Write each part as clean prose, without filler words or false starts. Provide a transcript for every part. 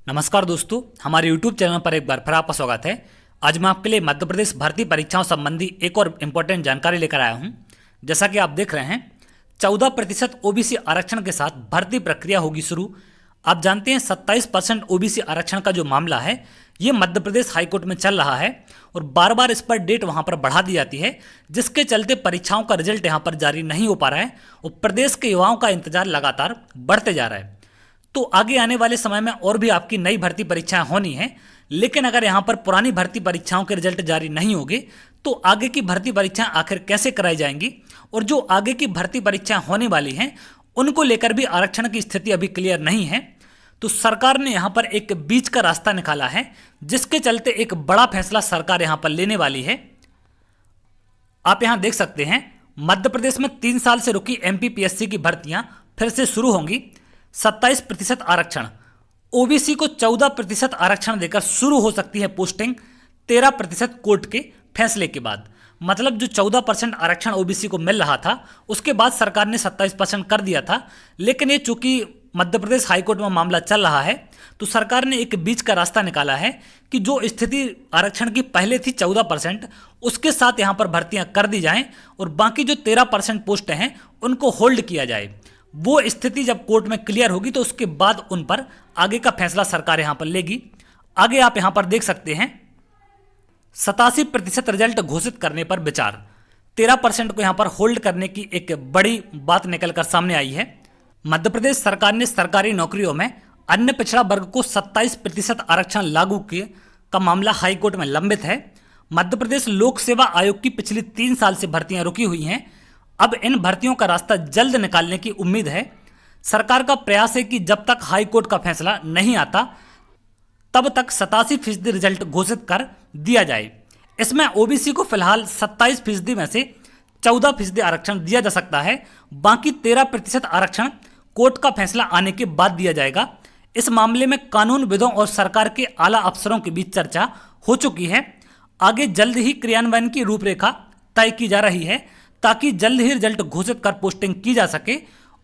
नमस्कार दोस्तों, हमारे YouTube चैनल पर एक बार फिर आपका स्वागत है। आज मैं आपके लिए मध्य प्रदेश भर्ती परीक्षाओं संबंधी एक और इम्पोर्टेंट जानकारी लेकर आया हूं। जैसा कि आप देख रहे हैं, 14% ओबीसी आरक्षण के साथ भर्ती प्रक्रिया होगी शुरू। आप जानते हैं 27% ओबीसी आरक्षण का जो मामला है ये मध्य प्रदेश हाईकोर्ट में चल रहा है और बार बार इस पर डेट वहां पर बढ़ा दी जाती है, जिसके चलते परीक्षाओं का रिजल्ट यहां पर जारी नहीं हो पा रहा है और प्रदेश के युवाओं का इंतजार लगातार बढ़ते जा रहा है। तो आगे आने वाले समय में और भी आपकी नई भर्ती परीक्षाएं होनी है, लेकिन अगर यहां पर पुरानी भर्ती परीक्षाओं के रिजल्ट जारी नहीं होंगे तो आगे की भर्ती परीक्षाएं आखिर कैसे कराई जाएंगी, और जो आगे की भर्ती परीक्षाएं होने वाली हैं उनको लेकर भी आरक्षण की स्थिति अभी क्लियर नहीं है। तो सरकार ने यहां पर एक बीच का रास्ता निकाला है, जिसके चलते एक बड़ा फैसला सरकार यहां पर लेने वाली है। आप यहां देख सकते हैं, मध्य प्रदेश में 3 साल से रुकी एमपीपीएससी की भर्तियां फिर से शुरू होंगी। 27% आरक्षण, ओबीसी को 14% आरक्षण देकर शुरू हो सकती है पोस्टिंग 13% कोर्ट के फैसले के बाद। मतलब जो 14% आरक्षण ओबीसी को मिल रहा था उसके बाद सरकार ने 27% कर दिया था, लेकिन ये चूंकि मध्य प्रदेश हाईकोर्ट में मामला चल रहा है तो सरकार ने एक बीच का रास्ता निकाला है कि जो स्थिति आरक्षण की पहले थी 14%, उसके साथ यहाँ पर भर्तियां कर दी जाएं और बाकी जो 13% पोस्ट हैं उनको होल्ड किया जाए। वो स्थिति जब कोर्ट में क्लियर होगी तो उसके बाद उन पर आगे का फैसला सरकार यहां पर लेगी। आगे आप यहां पर देख सकते हैं 87% रिजल्ट घोषित करने पर विचार, 13% को यहां पर होल्ड करने की एक बड़ी बात निकलकर सामने आई है। मध्य प्रदेश सरकार ने सरकारी नौकरियों में अन्य पिछड़ा वर्ग को 27% आरक्षण लागू किए का मामला हाईकोर्ट में लंबित है। मध्य प्रदेश लोक सेवा आयोग की पिछली 3 साल से भर्तियां रुकी हुई हैं। अब इन भर्तियों का रास्ता जल्द निकालने की उम्मीद है। सरकार का प्रयास है कि जब तक हाई कोर्ट का फैसला नहीं आता तब तक 87% रिजल्ट घोषित कर दिया जाए। इसमें ओबीसी को फिलहाल 27% में से 14% आरक्षण दिया जा सकता है। बाकी 13% आरक्षण कोर्ट का फैसला आने के बाद दिया जाएगा। इस मामले में कानूनविदों और सरकार के आला अफसरों के बीच चर्चा हो चुकी है। आगे जल्द ही क्रियान्वयन की रूपरेखा तय की जा रही है ताकि जल्द ही रिजल्ट घोषित कर पोस्टिंग की जा सके।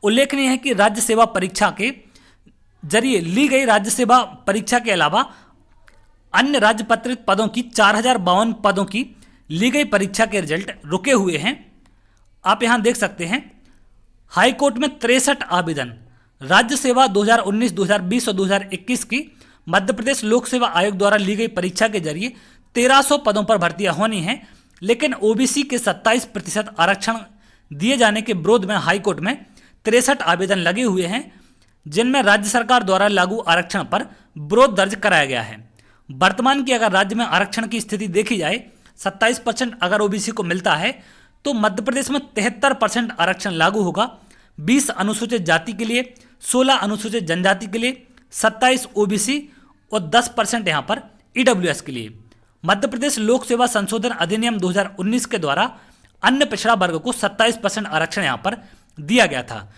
उल्लेखनीय है कि राज्य सेवा परीक्षा के जरिए ली गई राज्य सेवा परीक्षा के अलावा अन्य राजपत्रित पदों की 4052 पदों की ली गई परीक्षा के रिजल्ट रुके हुए हैं। आप यहां देख सकते हैं, हाईकोर्ट में 63 आवेदन, राज्य सेवा 2019, 2020 और 2021 की मध्य प्रदेश लोक सेवा आयोग द्वारा ली गई परीक्षा के जरिए 1300 पदों पर भर्तियां होनी हैं, लेकिन ओबीसी के 27% आरक्षण दिए जाने के विरोध में हाईकोर्ट में 63 आवेदन लगे हुए हैं, जिनमें राज्य सरकार द्वारा लागू आरक्षण पर विरोध दर्ज कराया गया है। वर्तमान की अगर राज्य में आरक्षण की स्थिति देखी जाए, 27% अगर ओबीसी को मिलता है तो मध्य प्रदेश में 73% आरक्षण लागू होगा। 20 अनुसूचित जाति के लिए, 16 अनुसूचित जनजाति के लिए, 27 ओबीसी और 10% यहाँ पर ईडब्ल्यूएस के लिए। मध्य प्रदेश लोक सेवा संशोधन अधिनियम 2019 के द्वारा अन्य पिछड़ा वर्ग को 27% आरक्षण यहां पर दिया गया था।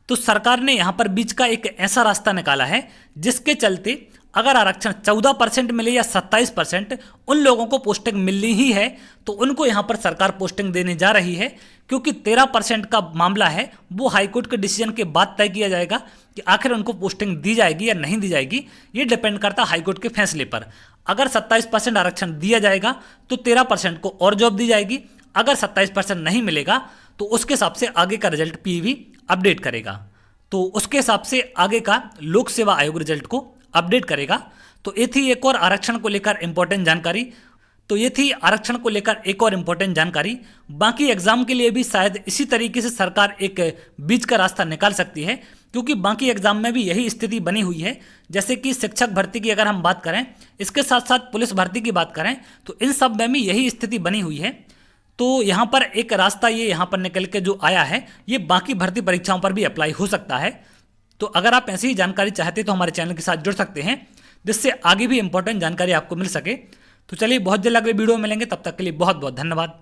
तो सरकार ने यहां पर बीच का एक ऐसा रास्ता निकाला है जिसके चलते अगर आरक्षण 14% मिले या 27%, उन लोगों को पोस्टिंग मिलनी ही है तो उनको यहां पर सरकार पोस्टिंग देने जा रही है, क्योंकि 13% का मामला है वो हाईकोर्ट के डिसीजन के बाद तय किया जाएगा कि आखिर उनको पोस्टिंग दी जाएगी या नहीं दी जाएगी। ये डिपेंड करता है हाईकोर्ट के फैसले पर। अगर 27% आरक्षण दिया जाएगा तो 13% को और जॉब दी जाएगी। अगर 27% नहीं मिलेगा तो उसके हिसाब से आगे का रिजल्ट पीईबी अपडेट करेगा, तो उसके हिसाब से आगे का लोक सेवा आयोग रिजल्ट को अपडेट करेगा। तो ये थी एक और आरक्षण को लेकर इंपॉर्टेंट जानकारी। बाकी एग्जाम के लिए भी शायद इसी तरीके से सरकार एक बीच का रास्ता निकाल सकती है, क्योंकि बाकी एग्जाम में भी यही स्थिति बनी हुई है। जैसे कि शिक्षक भर्ती की अगर हम बात करें, इसके साथ साथ पुलिस भर्ती की बात करें, तो इन सब में भी यही स्थिति बनी हुई है। तो यहाँ पर एक रास्ता ये यहाँ पर निकल के जो आया है, ये बाकी भर्ती परीक्षाओं पर भी अप्लाई हो सकता है। तो अगर आप ऐसी ही जानकारी चाहते तो हमारे चैनल के साथ जुड़ सकते हैं, जिससे आगे भी इंपॉर्टेंट जानकारी आपको मिल सके। तो चलिए, बहुत जल्द अगले वीडियो में मिलेंगे, तब तक के लिए बहुत बहुत धन्यवाद।